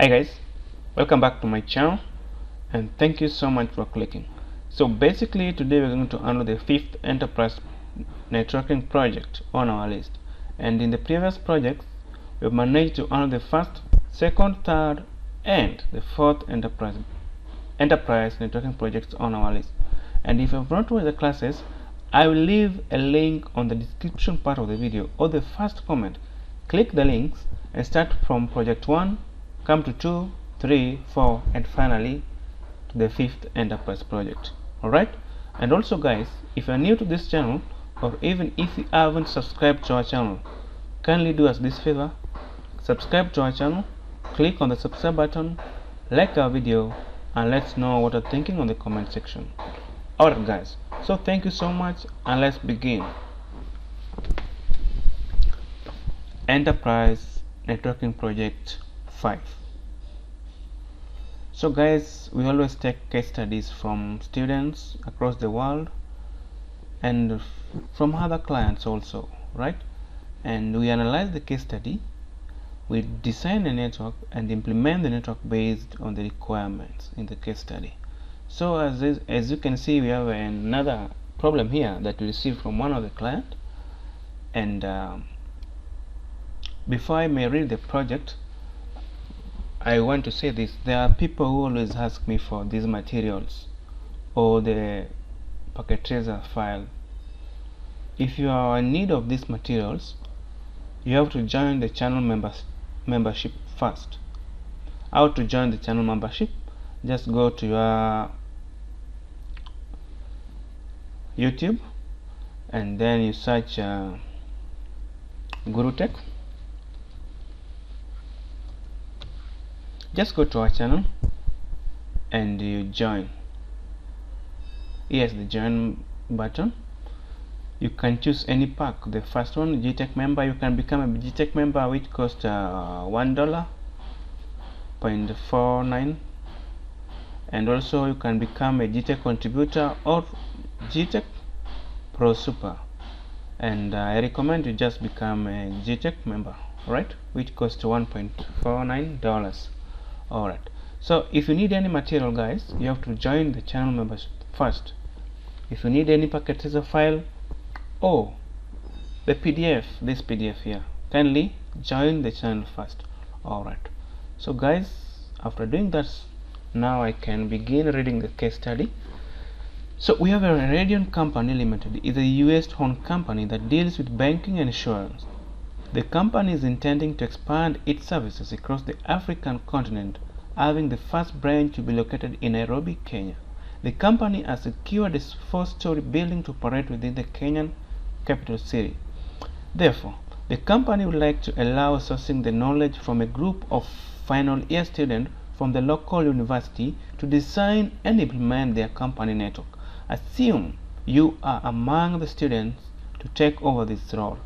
Hi guys, welcome back to my channel and thank you so much for clicking. So basically today we're going to handle the 5th enterprise networking project on our list, and in the previous projects we've managed to handle the 1st, 2nd, 3rd and the 4th enterprise networking projects on our list. And if you've not watched the classes, I will leave a link on the description part of the video or the first comment. Click the links and start from project 1, come to 2, 3, 4 and finally to the 5th enterprise project. Alright, and also guys, if you are new to this channel or even if you haven't subscribed to our channel, kindly do us this favor: subscribe to our channel, click on the subscribe button, like our video and let's know what you're thinking on the comment section. Alright guys, so thank you so much and let's begin. Enterprise networking project 5. So guys, we always take case studies from students across the world and from other clients also, right? And we analyze the case study, we design a network and implement the network based on the requirements in the case study. So as you can see, we have another problem here that we received from one of the client, and before I may read the project, I want to say this: there are people who always ask me for these materials or the Packet Tracer file. If you are in need of these materials, you have to join the channel membership first. How to join the channel membership? Just go to your YouTube and then you search GuruTech. Just go to our channel and you join. Here's the join button. You can choose any pack. The first one, GTech member. You can become a GTech member, which costs $1.49, and also you can become a GTech contributor or GTech Pro Super, and I recommend you just become a GTech member, right, which costs $1.49. Alright, so if you need any material guys, you have to join the channel membership first. If you need any Packet Tracer file or the PDF, this PDF here, kindly join the channel first. Alright, so guys, after doing that, now I can begin reading the case study. So we have a Radian Company Limited. It's a US-owned company that deals with banking and insurance. The company is intending to expand its services across the African continent, having the first branch to be located in Nairobi, Kenya. The company has secured a 4-story building to operate within the Kenyan capital city. Therefore, the company would like to allow sourcing the knowledge from a group of final year students from the local university to design and implement their company network. Assume you are among the students to take over this role.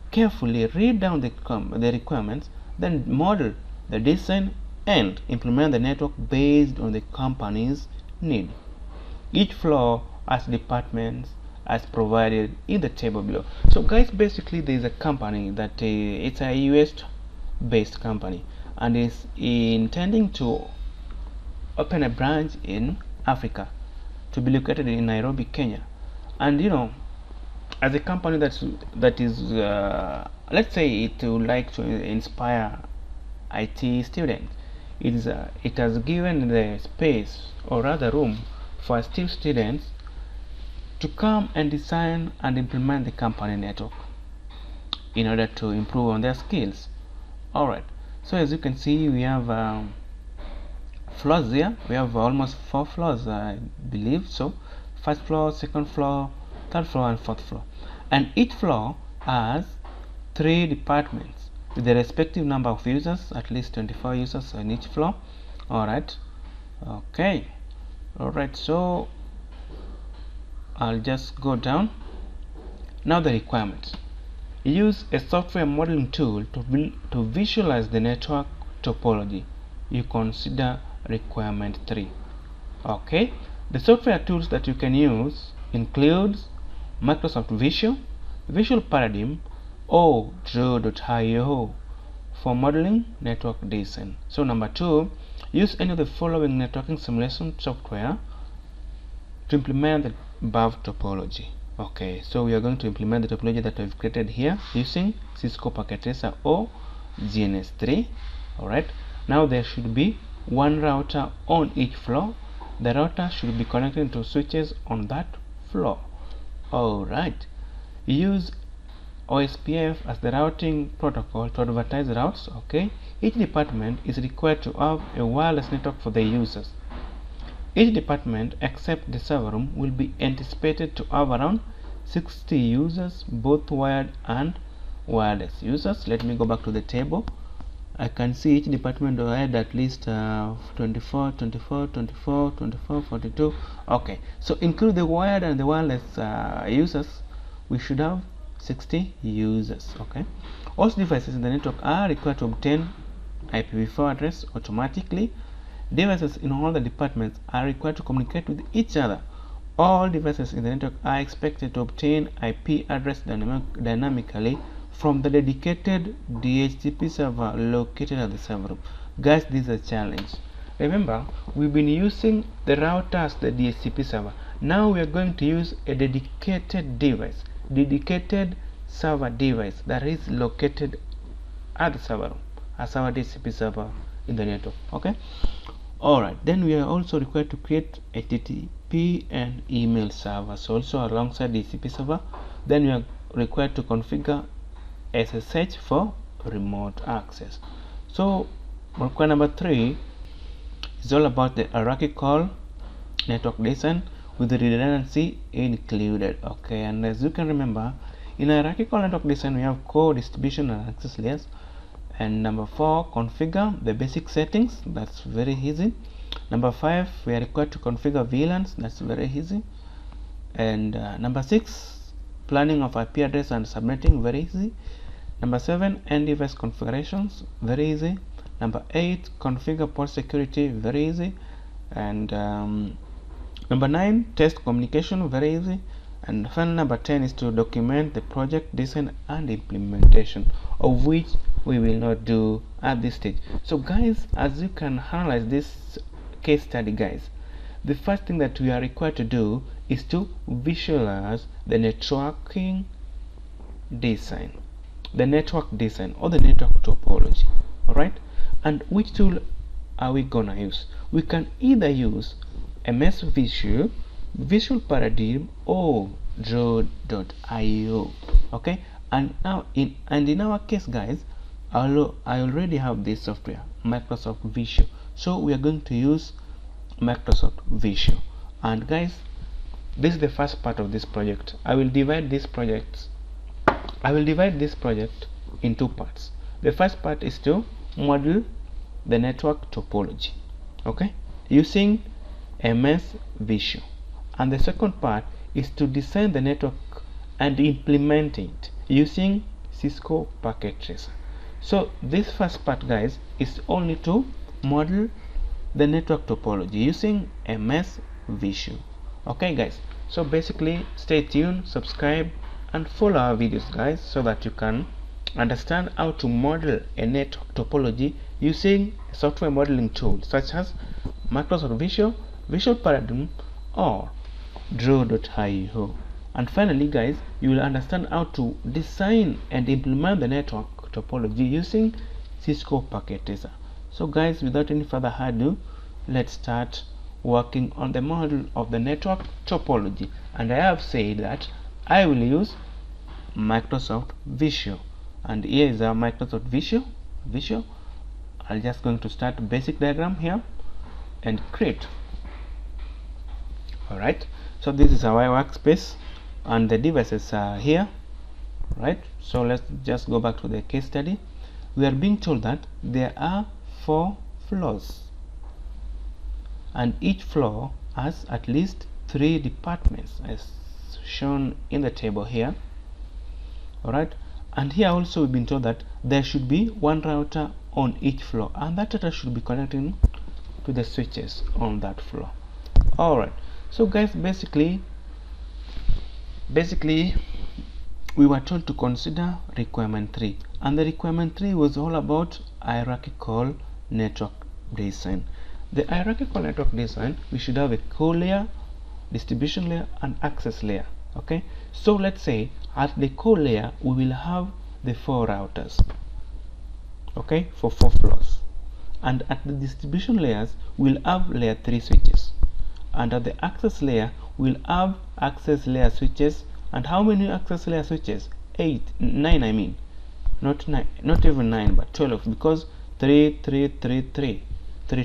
Carefully read down the requirements, then model the design and implement the network based on the company's need. Each floor has departments as provided in the table below. So guys, basically there is a company that it's a US based company and is intending to open a branch in Africa to be located in Nairobi, Kenya. And you know, as a company that is let's say it would like to inspire IT students, it has given the space or rather room for still students to come and design and implement the company network in order to improve on their skills. Alright, so as you can see, we have floors here. We have almost 4 floors, I believe so. First floor, second floor, third floor and fourth floor, and each floor has 3 departments with the respective number of users, at least 24 users on each floor. Alright, okay, alright, so I'll just go down. Now the requirements: use a software modeling tool to visualize the network topology. You consider requirement 3. Okay, the software tools that you can use includes Microsoft Visio, Visual Paradigm, or Draw.io, for modeling network design. So number 2, use any of the following networking simulation software to implement the above topology. Okay, so we are going to implement the topology that we've created here using Cisco Packet Tracer or GNS3. Alright, now there should be one router on each floor. The router should be connected to switches on that floor. Alright, use OSPF as the routing protocol to advertise routes. Okay, each department is required to have a wireless network for the users. Each department except the server room will be anticipated to have around 60 users, both wired and wireless users. Let me go back to the table. I can see each department will add at least 24, 42. Okay, so include the wired and the wireless users, we should have 60 users. Okay, all devices in the network are required to obtain IPv4 address automatically. Devices in all the departments are required to communicate with each other. All devices in the network are expected to obtain IP address dynamically from the dedicated DHCP server located at the server room. Guys, this is a challenge. Remember, we've been using the router as the DHCP server. Now we are going to use a dedicated device, dedicated server device that is located at the server room as our DHCP server in the network. Okay. Alright, then we are also required to create HTTP and email servers also alongside the DHCP server. Then we are required to configure SSH for remote access. So requirement number 3 is all about the hierarchical network design with the redundancy included. Okay, and as you can remember, in hierarchical network design we have core, distribution and access layers. And number 4, configure the basic settings. That's very easy. Number 5, we are required to configure VLANs. That's very easy. And number 6, planning of IP address and subnetting. Very easy. Number 7, end device configurations. Very easy. Number 8, configure port security. Very easy. And number 9, test communication. Very easy. And final number 10 is to document the project design and implementation, of which we will not do at this stage. So guys, as you can analyze this case study, guys, the first thing that we are required to do is to visualize the networking design, the network design or the network topology. Alright, and which tool are we gonna use? We can either use MS Visio, Visual Paradigm, or Draw.io. Okay, and now in our case, guys, I already have this software, Microsoft Visio. So we are going to use Microsoft Visio. And guys, this is the first part of this project. I will divide this project in 2 parts. The first part is to model the network topology, okay, using MS Visio. And the second part is to design the network and implement it using Cisco Packet Tracer. So this first part, guys, is only to model the network topology using MS Visio. Okay guys, so basically stay tuned, subscribe and follow our videos, guys, so that you can understand how to model a network topology using a software modeling tool such as Microsoft Visio, Visual Paradigm or Draw.io. And finally, guys, you will understand how to design and implement the network topology using Cisco Packet Tracer. So guys, without any further ado, let's start working on the model of the network topology. And I have said that I will use Microsoft Visio, and here is our Microsoft Visio. I'm just going to start basic diagram here and create. Alright, so this is our workspace and the devices are here, right? So let's just go back to the case study. We are being told that there are 4 floors and each floor has at least 3 departments as shown in the table here. Alright, and here also we've been told that there should be 1 router on each floor and that router should be connecting to the switches on that floor. Alright, so guys, basically we were told to consider requirement 3, and the requirement 3 was all about hierarchical network design. The hierarchical network design, we should have a core layer, distribution layer, and access layer. Okay, so let's say at the core layer we will have the 4 routers, okay, for 4 floors, and at the distribution layers we'll have layer 3 switches, and at the access layer we'll have access layer switches. And how many access layer switches? 9, I mean, not 9, not even 9, but 12, because 3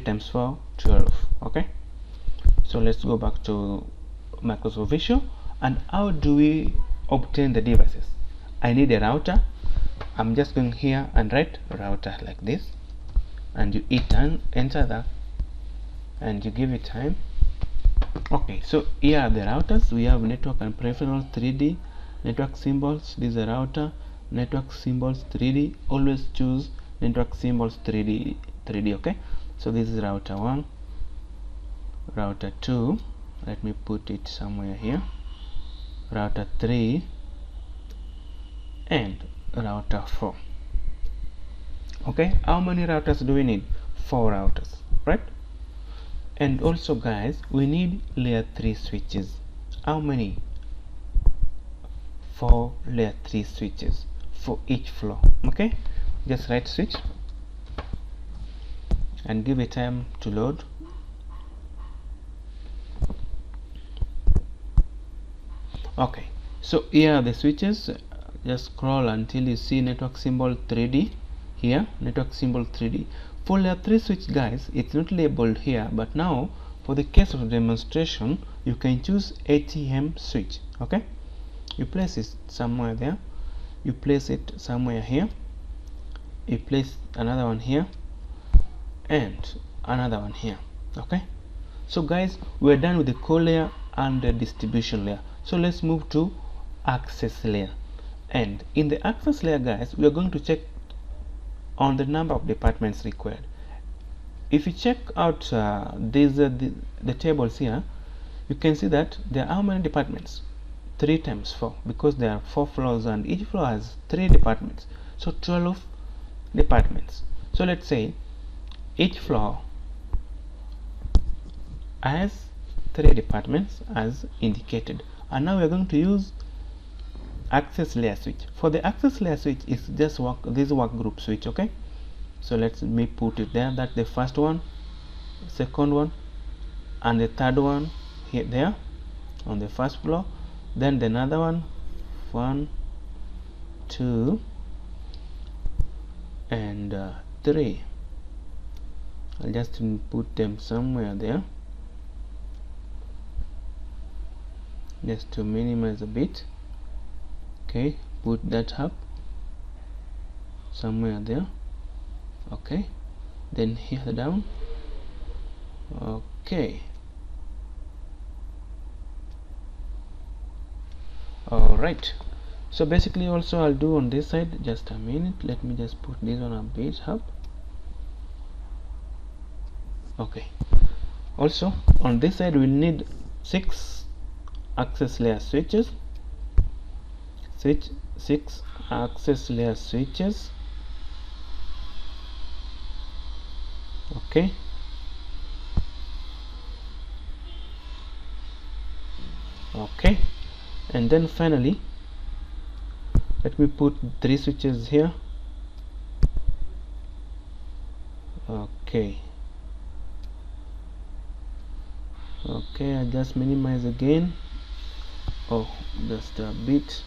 times 4, 12. Okay, so let's go back to Microsoft Visio. And how do we obtain the devices? I need a router. I'm just going here and write router like this, and you hit and enter that, and you give it time. Okay, so here are the routers. We have network and peripheral 3D, network symbols. This is a router, network symbols 3D. Always choose network symbols 3D. Okay, so this is router 1, router 2. Let me put it somewhere here. Router 3 and router 4. Okay, how many routers do we need? 4 routers, right? And also guys, we need layer 3 switches. How many? 4 layer 3 switches for each floor. Okay, just write switch and give it time to load. Okay, so here are the switches. Just scroll until you see network symbol 3D here, network symbol 3D. For layer 3 switch guys, it's not labeled here, but now for the case of demonstration you can choose ATM switch. Okay, you place it somewhere there, you place it somewhere here, you place another one here and another one here. Okay, so guys, we're done with the core layer and the distribution layer. So let's move to access layer. And in the access layer guys, we are going to check on the number of departments required. If you check out the tables here, you can see that there are how many departments? 3 times 4, because there are 4 floors and each floor has 3 departments, so 12 departments. So let's say each floor has 3 departments as indicated. And now we are going to use access layer switch. For the access layer switch, it's just this work group switch. Okay, so let me put it there. That's the first one, second one, and the third one here there on the first floor. Then the another one, 1, 2, and 3. I'll just put them somewhere there, just to minimize a bit. Okay, put that up somewhere there. Okay, then here down. Okay, alright, so basically also I'll do on this side. Just a minute, let me just put this on a bit up. Okay, also on this side we'll need 6 access layer switches, 6 access layer switches. Okay, okay, and then finally let me put 3 switches here. Okay, okay, I just minimize again. Oh, just a bit.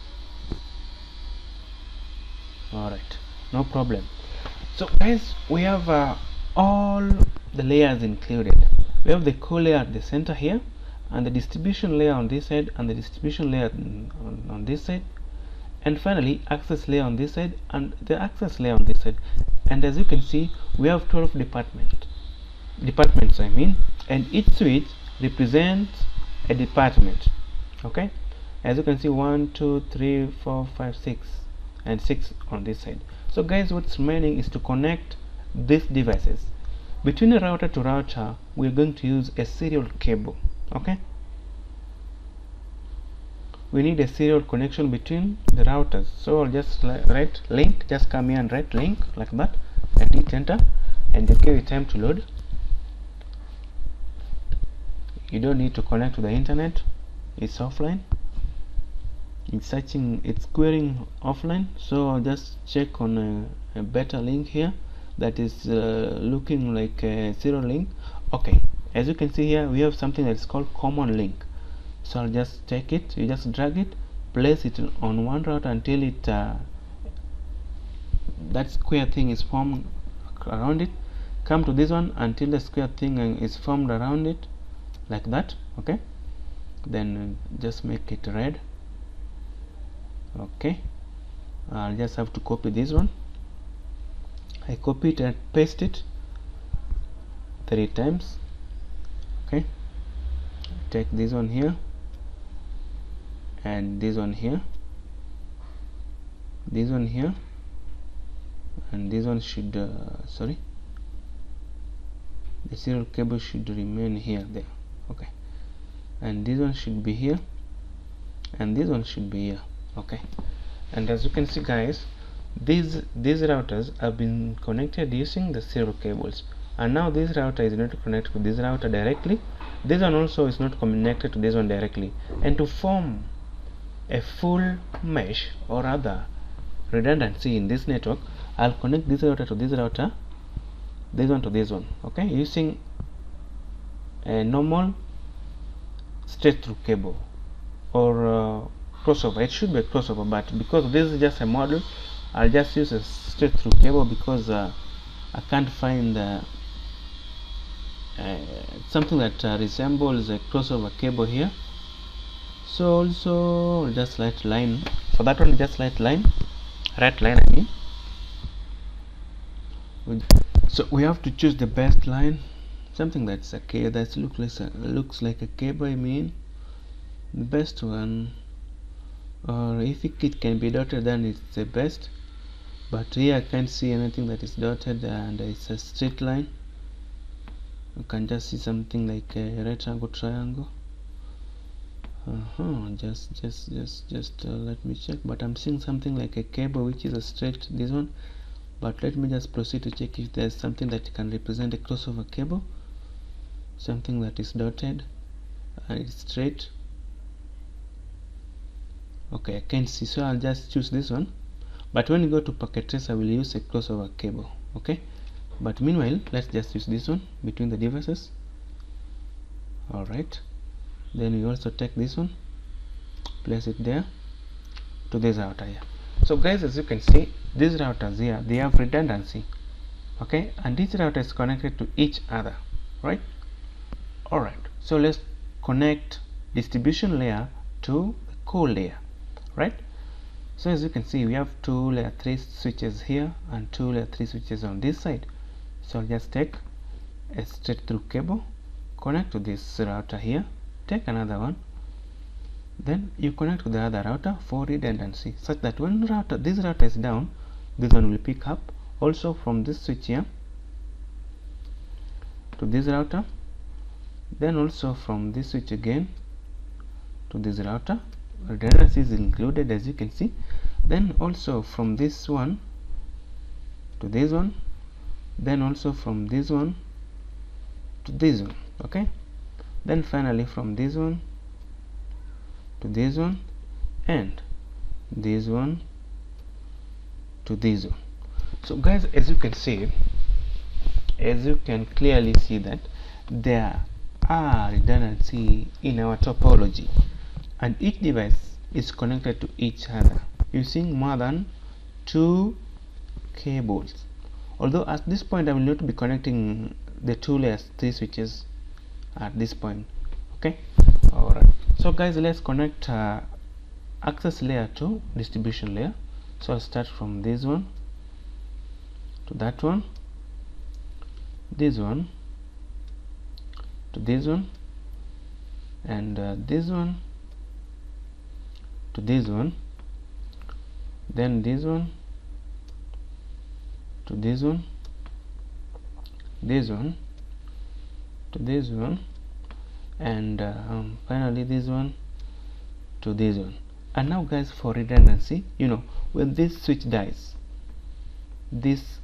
Alright, no problem. So guys, we have all the layers included. We have the core layer at the center here, and the distribution layer on this side, and the distribution layer on this side, and finally access layer on this side and the access layer on this side. And as you can see, we have 12 departments I mean, and each switch represents a department. Okay, as you can see, 1, 2, 3, 4, 5, 6, and 6 on this side. So guys, what's remaining is to connect these devices. Between a router to router, we're going to use a serial cable. Okay, we need a serial connection between the routers. So I'll just write link, just come here and write link like that and hit enter, and just give it time to load. You don't need to connect to the internet, it's offline, it's searching, it's querying offline. So I'll just check on a better link here that is looking like a serial link. Okay, as you can see here, we have something that's called common link. So I'll just take it, you just drag it, place it on one router until it that square thing is formed around it. Come to this one until the square thing is formed around it, like that. Okay, then just make it red. Okay, I'll just have to copy this one. I copy it and paste it 3 times. Okay, take this one here and this one here, this one here, and this one should sorry, the serial cable should remain here, there. Okay, and this one should be here and this one should be here. Okay, and as you can see guys, these routers have been connected using the serial cables, and now this router is not connected to this router directly, this one also is not connected to this one directly, and to form a full mesh or other redundancy in this network, I'll connect this router to this router, this one to this one. Okay, using a normal straight through cable or crossover. It should be a crossover, but because this is just a model, I'll just use a straight through cable because I can't find something that resembles a crossover cable here. So also just light line, for that one just light line, right line I mean. So we have to choose the best line, something that's okay, that looks like a cable I mean, the best one, or if it can be dotted then it's the best, but here I can't see anything that is dotted and it's a straight line. You can just see something like a rectangle, triangle. Just let me check, but I'm seeing something like a cable which is a straight, this one, but let me just proceed to check if there's something that can represent a crossover cable, something that is dotted and it's straight. Okay, I can't see, so I'll just choose this one, but when you go to Packet Tracer I will use a crossover cable. Okay, but meanwhile let's just use this one between the devices. Alright, then we also take this one, place it there to this router here. So guys, as you can see, these routers here, they have redundancy. Okay, and each router is connected to each other, right? Alright, so let's connect distribution layer to the core layer, right? So as you can see, we have 2 layer 3 switches here and 2 layer 3 switches on this side. So I'll just take a straight through cable, connect to this router here, take another one, then you connect to the other router for redundancy, such that when this router is down, this one will pick up also from this switch here to this router, then also from this switch again to this router. Redundancy is included, as you can see, then also from this one to this one, then also from this one to this one. Okay, then finally from this one to this one, and this one to this one. So guys, as you can see, as you can clearly see that there are redundancy in our topology, and each device is connected to each other using more than 2 cables. Although at this point I will not be connecting the 2 layers 3 switches at this point. Okay, alright, so guys, let's connect access layer to distribution layer. So I'll start from this one to that one, this one to this one, and this one to this one, then this one to this one, this one to this one, and finally this one to this one. And now guys, for redundancy, you know, when this switch dies, these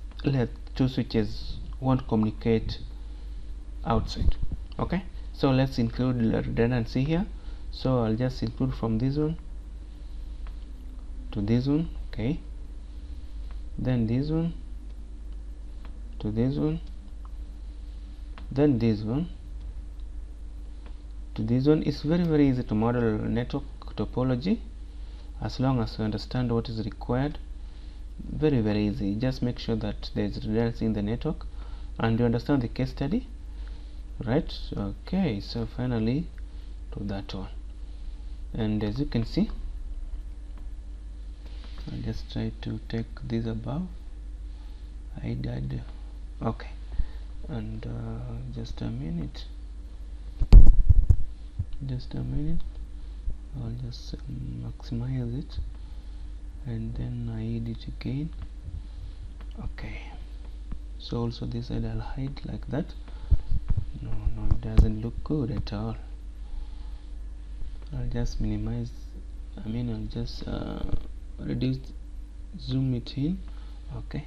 two switches won't communicate outside. Okay, so let's include redundancy here. So I'll just include from this one to this one, okay, then this one to this one, then this one to this one. It's very easy to model network topology as long as you understand what is required. Very easy. Just make sure that there is redundancy in the network and you understand the case study, right? Okay, so finally to that one, and as you can see, I'll just try to take this above. I did. Okay, and just a minute, I'll just maximize it and then I hide it again. Okay, so also this side I'll hide like that. No, it doesn't look good at all. I'll just minimize, I'll just reduce, zoom it in. Okay,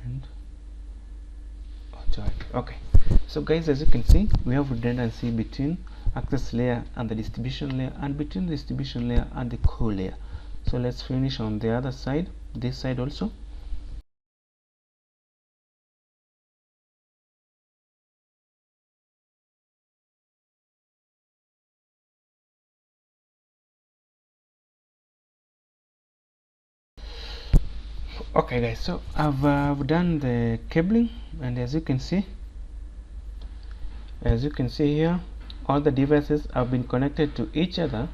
and okay, so guys, as you can see, we have redundancy between access layer and the distribution layer, and between the distribution layer and the core layer. So let's finish on the other side, this side also. Okay guys, so I've done the cabling, and as you can see here, all the devices have been connected to each other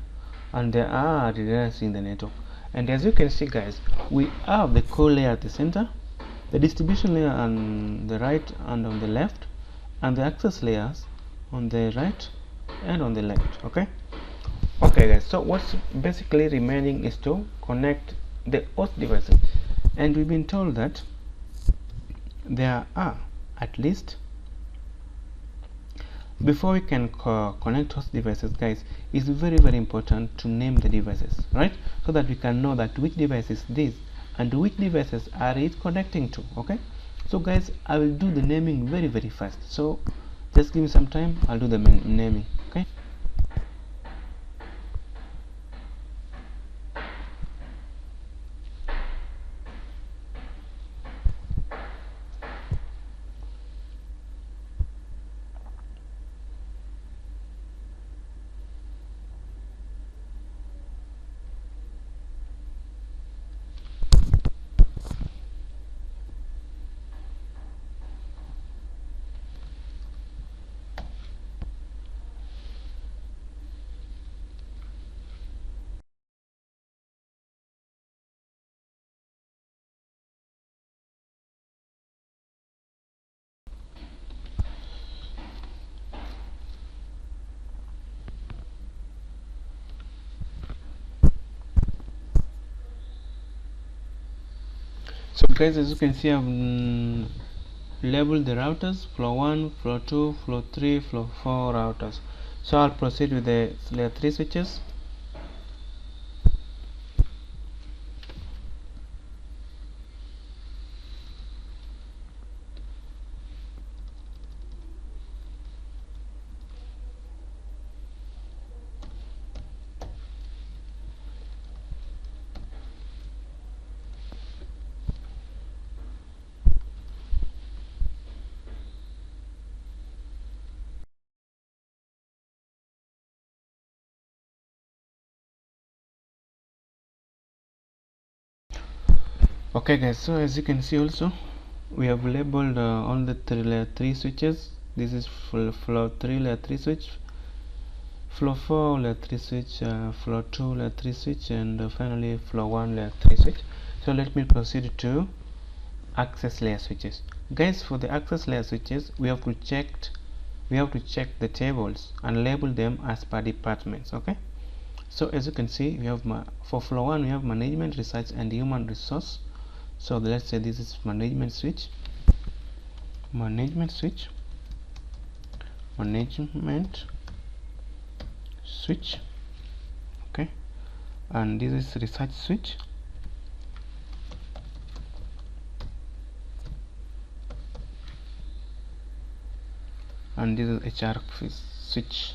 and there are redundancy in the network. And as you can see guys, we have the core layer at the center, the distribution layer on the right and on the left, and the access layers on the right and on the left. Okay guys, so what's basically remaining is to connect the host devices, and we've been told that there are at least, before we can connect host devices guys, it's very important to name the devices, right, so that we can know that which device is this and which devices are it connecting to. Okay, so guys, I will do the naming very fast, so just give me some time, I'll do the naming. Okay, so guys, as you can see, I've labeled the routers: floor 1, floor 2, floor 3, floor 4 routers. So I'll proceed with the layer 3 switches. Okay guys, so as you can see also, we have labeled all the layer 3 switches. This is floor 3 layer 3 switch, floor 4 layer 3 switch, floor 2 layer 3 switch, and finally floor 1 layer 3 switch. So let me proceed to access layer switches. Guys, for the access layer switches, we have to check the tables and label them as per departments. Okay, so as you can see, we have for floor 1 we have management, research, and human resource. So let's say this is management switch, okay, and this is research switch, and this is HSRP switch.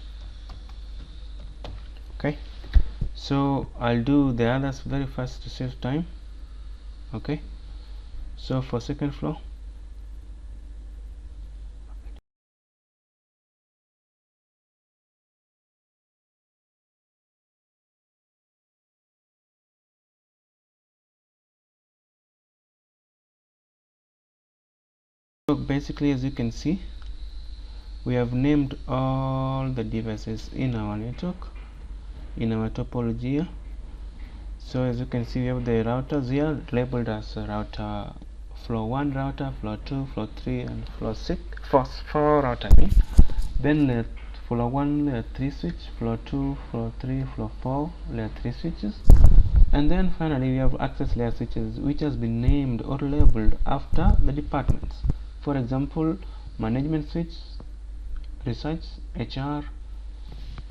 Okay, so I'll do the others very fast to save time. Okay, so for second floor, so basically, as you can see, we have named all the devices in our network, in our topology here. So as you can see, we have the routers here labeled as router floor 1 router, floor 2, floor 3, and floor 6, floor router. Then layer floor 1 layer 3 switch, floor 2, floor 3, floor 4 layer 3 switches, and then finally we have access layer switches, which has been named or labeled after the departments. For example, management switch, research, HR,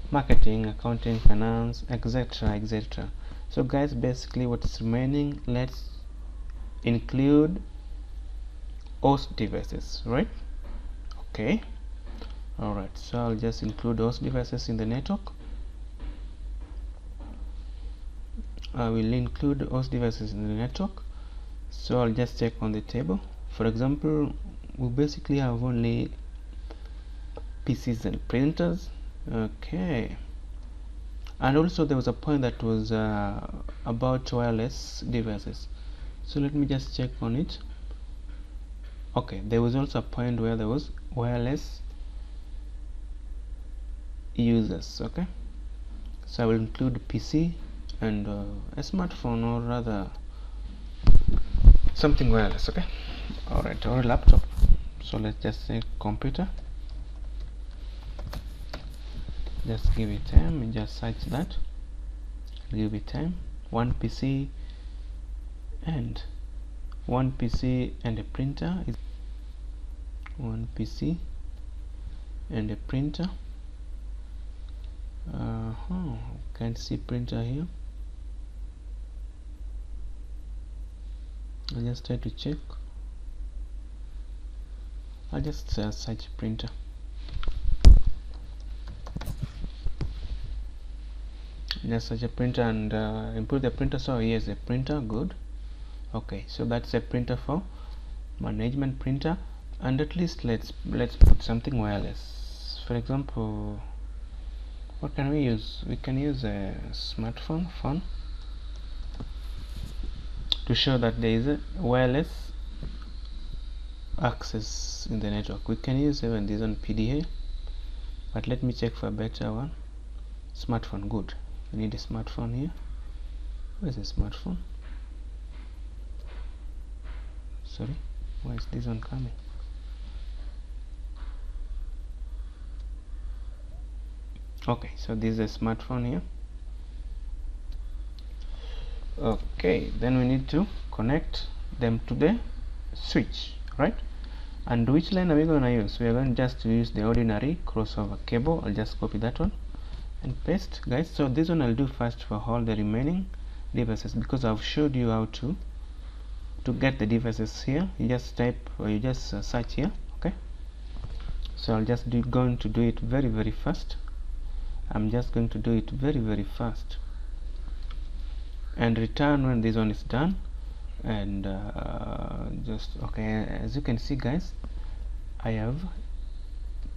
marketing, accounting, finance, etc., etc. So guys, basically what's remaining, let's include host devices, right? Okay, alright, so I'll just include host devices in the network. I will include host devices in the network, so I'll just check on the table. For example, we basically have only PCs and printers. Okay, and also there was a point that was about wireless devices, so let me just check on it. Okay, there was also a point where there was wireless users. Okay, so I will include PC and a smartphone, or rather something wireless. Okay, alright, or a laptop. So let's just say computer. Just give it time and just search that. Give it time. One PC and a printer is one PC and a printer. Can't see printer here. I'll just try to check. I'll just search printer. Just search a printer and input the printer. So here's a printer. Good. Okay, so that's a printer for management printer, and at least let's put something wireless. For example, what can we use? We can use a smartphone phone to show that there is a wireless access in the network. We can use even this on PDA, but let me check for a better one. Smartphone. Good. We need a smartphone here. Where's the smartphone? Sorry, why is this one coming? Okay, so this is a smartphone here. Okay, then we need to connect them to the switch, right? And which line are we going to use? We are going just to use the ordinary crossover cable. I'll just copy that one and paste, guys. So this one I'll do first for all the remaining devices, because I've showed you how to get the devices here. You just type, or you just search here. Okay, so I'll just going to do it very fast. I'm just going to do it very fast and return when this one is done. And just okay, as you can see, guys, I have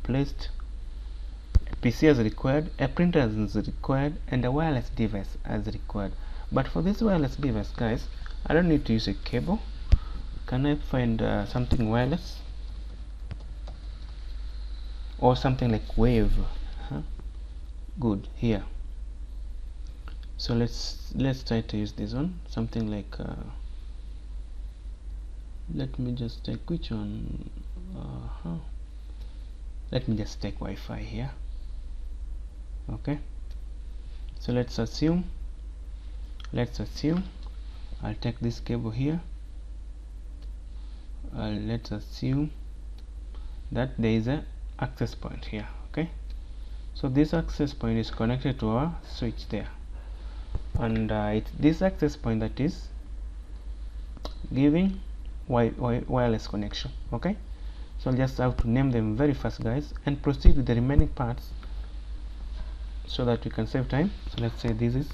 placed a PC as required, a printer as required, and a wireless device as required. But for this wireless device, guys, I don't need to use a cable. Can I find something wireless or something like wave? Good, here. So let's try to use this one, something like let me just take which one. Let me just take Wi-Fi here. Okay, so let's assume I'll take this cable here. Let's assume that there is a access point here. Okay, so this access point is connected to our switch there. and it's this access point that is giving wireless connection. Okay, so I'll just have to name them very fast, guys, and proceed with the remaining parts so that we can save time. So let's say this is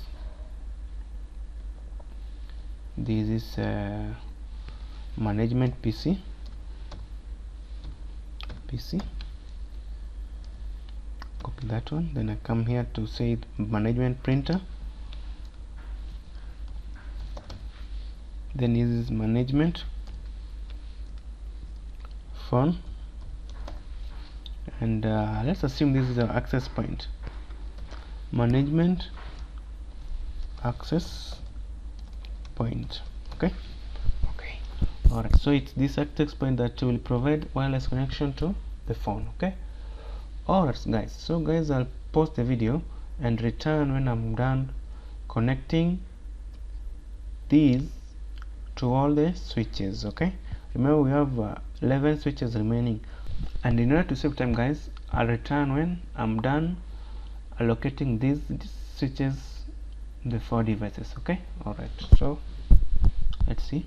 management PC. Copy that one, then I come here to say management printer, then this is management phone, and let's assume this is our access point, management access point. Okay, alright, so it's this access point that will provide wireless connection to the phone. Okay, alright guys, so guys, I'll pause the video and return when I'm done connecting these to all the switches. Okay, remember we have 11 switches remaining, and in order to save time, guys, I'll return when I'm done allocating these switches, the 4 devices. Okay, alright, so let's see.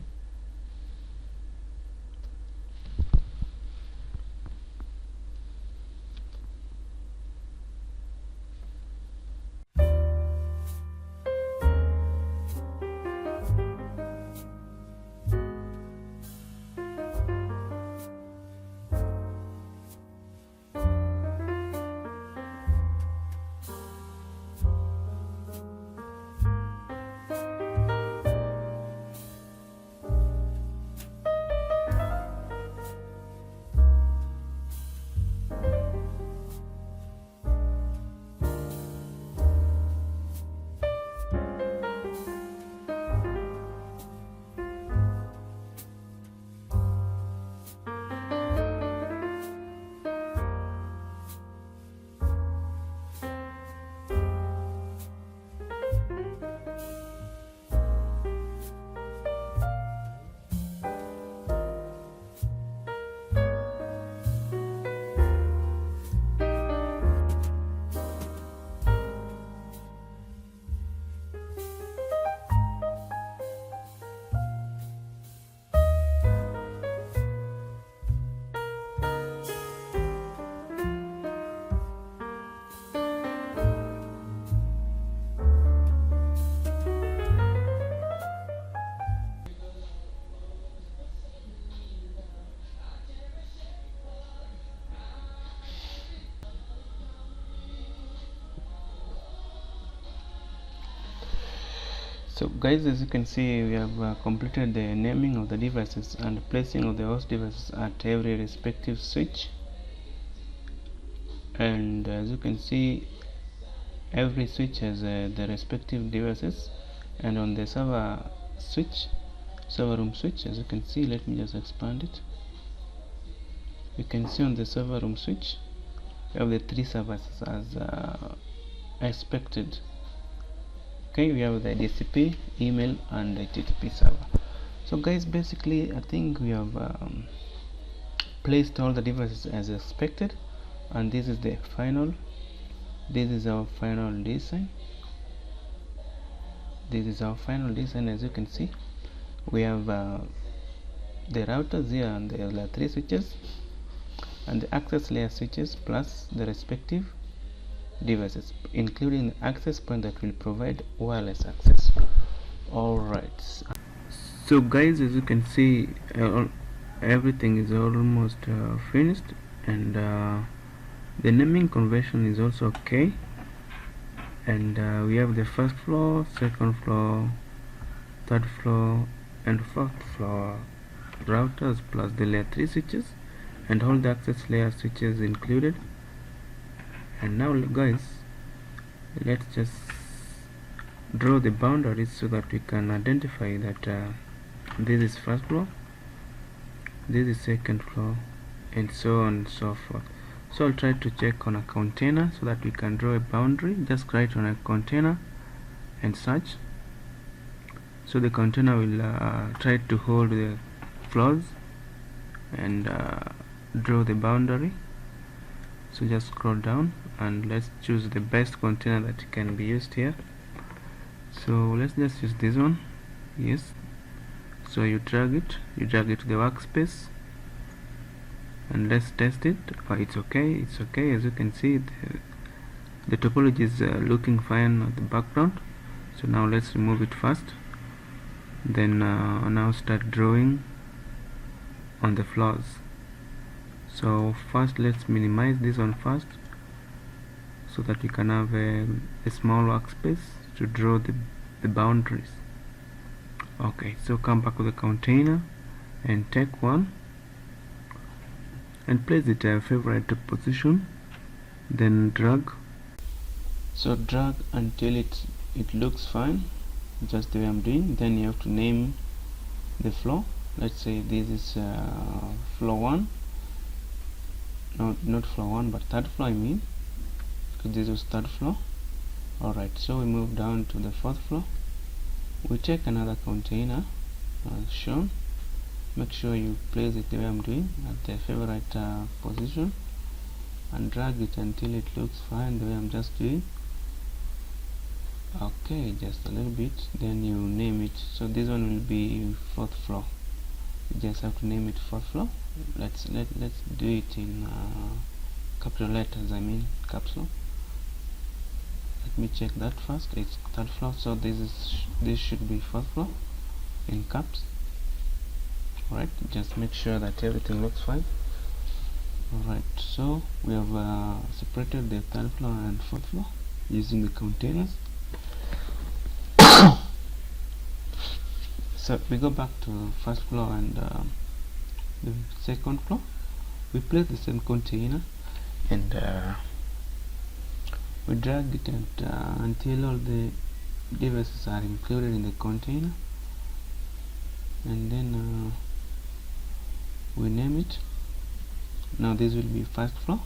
So guys, as you can see, we have completed the naming of the devices and placing of the host devices at every respective switch, and as you can see, every switch has the respective devices. And on the server room switch, as you can see, let me just expand it. You can see on the server room switch we have the 3 servers as expected. Okay, we have the DCP, email, and the HTTP server. So guys, basically I think we have placed all the devices as expected, and this is our final design. As you can see, we have the routers here, and there are 3 switches and the access layer switches plus the respective devices, including the access point that will provide wireless access. Alright, so guys, as you can see, everything is almost finished, and the naming convention is also okay, and we have the first floor, second floor, third floor, and fourth floor routers plus the layer 3 switches and all the access layer switches included. And now guys, let's just draw the boundaries so that we can identify that this is first floor, this is second floor, and so on and so forth. So I'll try to check on a container so that we can draw a boundary. Just write on a container and search. So the container will try to hold the floors and draw the boundary. So just scroll down and let's choose the best container that can be used here. So let's just use this one. Yes, so you drag it to the workspace, and let's test it. It's okay, as you can see the topology is looking fine at the background. So now let's remove it first, then now start drawing on the floors. So first let's minimize this one first, so that we can have a small workspace to draw the boundaries. Okay, so come back to the container and take one and place it in a favorite position, then drag. So drag until it looks fine, just the way I'm doing. Then you have to name the floor. Let's say this is floor 1. No, not floor 1, but third floor, I mean, because this was third floor. Alright, so we move down to the fourth floor. We take another container as shown. Make sure you place it the way I'm doing, at the favorite position, and drag it until it looks fine the way I'm just doing. Okay, just a little bit, then you name it. So this one will be fourth floor. You just have to name it fourth floor. Let's do it in capital letters, I mean caps lock. Let me check that first. It's third floor, so this should be fourth floor in caps. Alright, just make sure that everything looks fine. Alright, so we have separated the third floor and fourth floor using the containers. So we go back to first floor and the second floor. We place the same container and we drag it until all the devices are included in the container, and then we name it. Now this will be first floor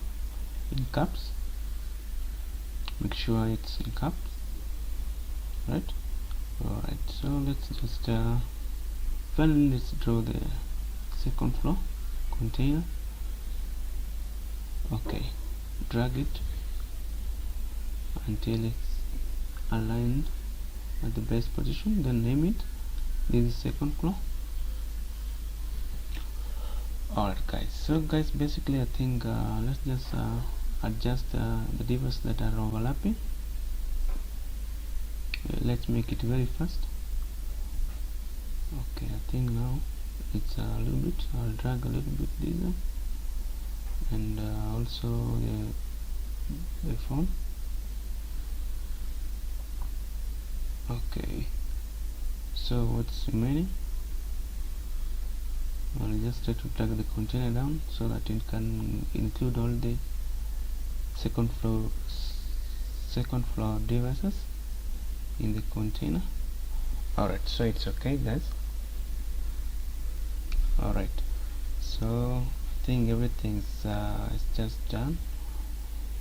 in caps. Make sure it's in caps, right? Alright, so let's just finally let's draw the second floor container. Okay, drag it until it's aligned at the base position, then name it. This is second floor. Alright guys, so guys, basically I think let's just adjust the devices that are overlapping. Let's make it very fast. Okay, I think now it's a little bit, I'll drag a little bit this one, and also the phone. Okay, so what's remaining? I'll just try to drag the container down so that it can include all the second floor devices in the container. Alright, so it's okay guys. Alright, so I think everything's is just done.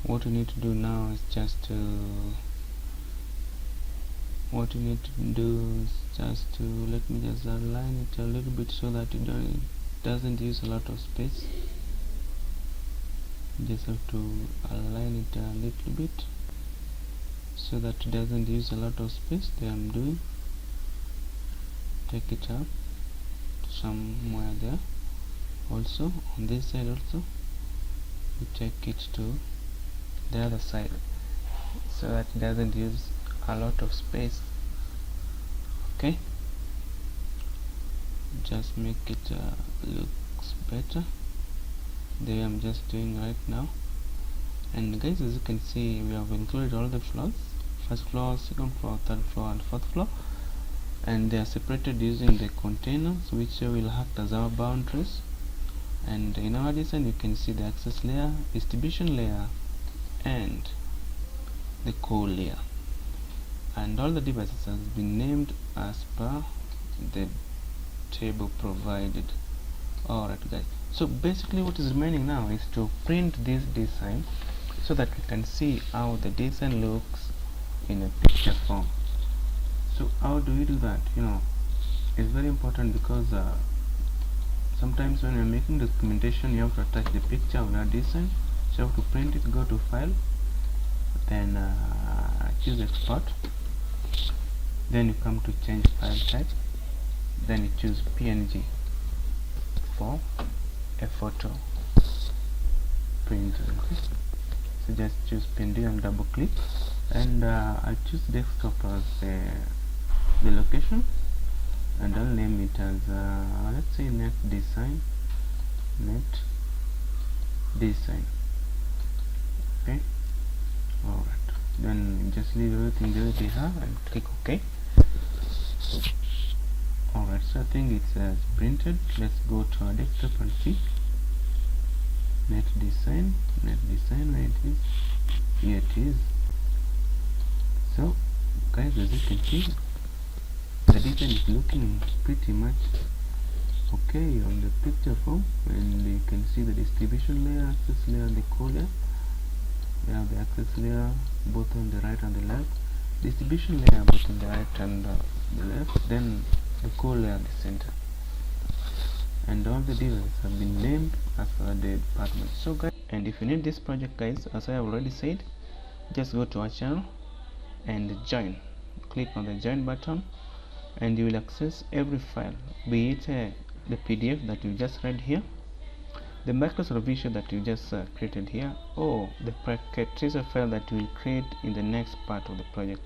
What we need to do now is just to let me just align it a little bit so that it doesn't use a lot of space. Just have to align it a little bit so that it doesn't use a lot of space. There I'm doing. Take it up to somewhere there. Also on this side also we take it to the other side so that it doesn't use a lot of space. Okay, just make it looks better the way I'm just doing right now. And guys, as you can see, we have included all the floors: first floor, second floor, third floor, and fourth floor, and they are separated using the containers, which will act as our boundaries. And in our design, you can see the access layer, distribution layer, and the core layer, and all the devices has been named as per the table provided. Alright guys, so basically what is remaining now is to print this design so that we can see how the design looks in a picture form. So how do we do that? It's very important, because sometimes when you're making documentation, you have to attach the picture of that design. So you have to print it, go to file, then choose export, Then you come to change file type, then you choose PNG for a photo printer. Okay, so just choose PNG and double click, and I'll choose desktop as the location, and I'll name it as let's say net design. Okay, alright, then just leave everything the way they have and click OK. Alright, so I think it's printed. Let's go to our desktop and see net design, where it is. Here it is. So guys, as you can see, the design is looking pretty much okay on the picture form, and you can see the distribution layer, access layer, and the core layer. We have the access layer both on the right and the left, distribution layer both on the right and the left, then the core layer at the center, and all the devices have been named as per the department. So guys, and if you need this project, guys, as I have already said, just go to our channel and join. Click on the join button, and you will access every file, be it the PDF that you just read here, the Microsoft Visio that you just created here, or the Packet Tracer file that you will create in the next part of the project.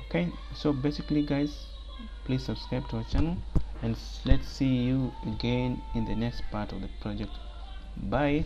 Okay, so basically guys, please subscribe to our channel, and let's see you again in the next part of the project. Bye.